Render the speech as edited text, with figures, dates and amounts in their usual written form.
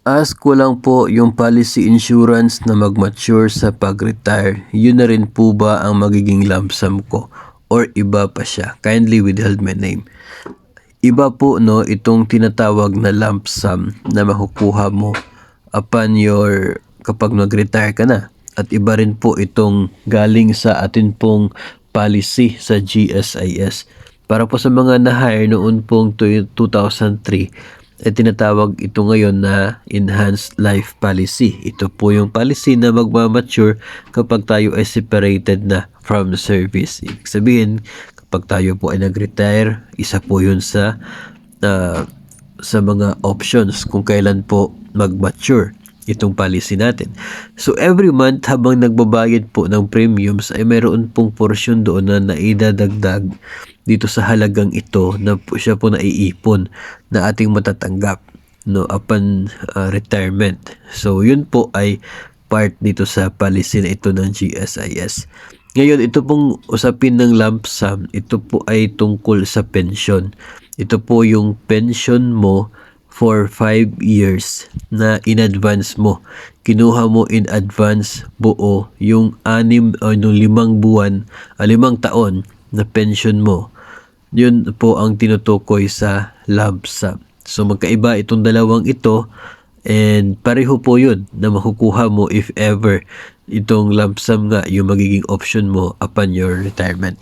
Ask ko lang po yung policy insurance na mag-mature sa pag-retire, yun na rin po ba ang magiging lump sum ko? Or iba pa siya? Kindly withhold my name. Iba po no, itong tinatawag na lump sum na makukuha mo upon your kapag nag-retire ka na. At iba rin po itong galing sa atin pong policy sa GSIS. Para po sa mga na-hire noon pong 2003, tinatawag ito ngayon na Enhanced Life Policy. Ito po yung policy na magmamature kapag tayo ay separated na from service. Ibig sabihin, kapag tayo po ay nag-retire, isa po yun sa mga options kung kailan po mag-mature itong policy natin. So every month habang nagbabayad po ng premiums ay mayroon pong portion doon na naidadagdag dito sa halagang ito na siya po naiipon na ating matatanggap no upon retirement. So yun po ay part dito sa policy na ito ng GSIS. Ngayon, ito pong usapin ng lump sum, ito po ay tungkol sa pension. Ito po yung pension mo for 5 years na in advance mo. Kinuha mo in advance buo yung 5 buwan, 5 taon na pension mo. Yun po ang tinutukoy sa lump sum. So magkaiba itong dalawang ito and pareho po yun na makukuha mo if ever itong lump sum nga yung magiging option mo upon your retirement.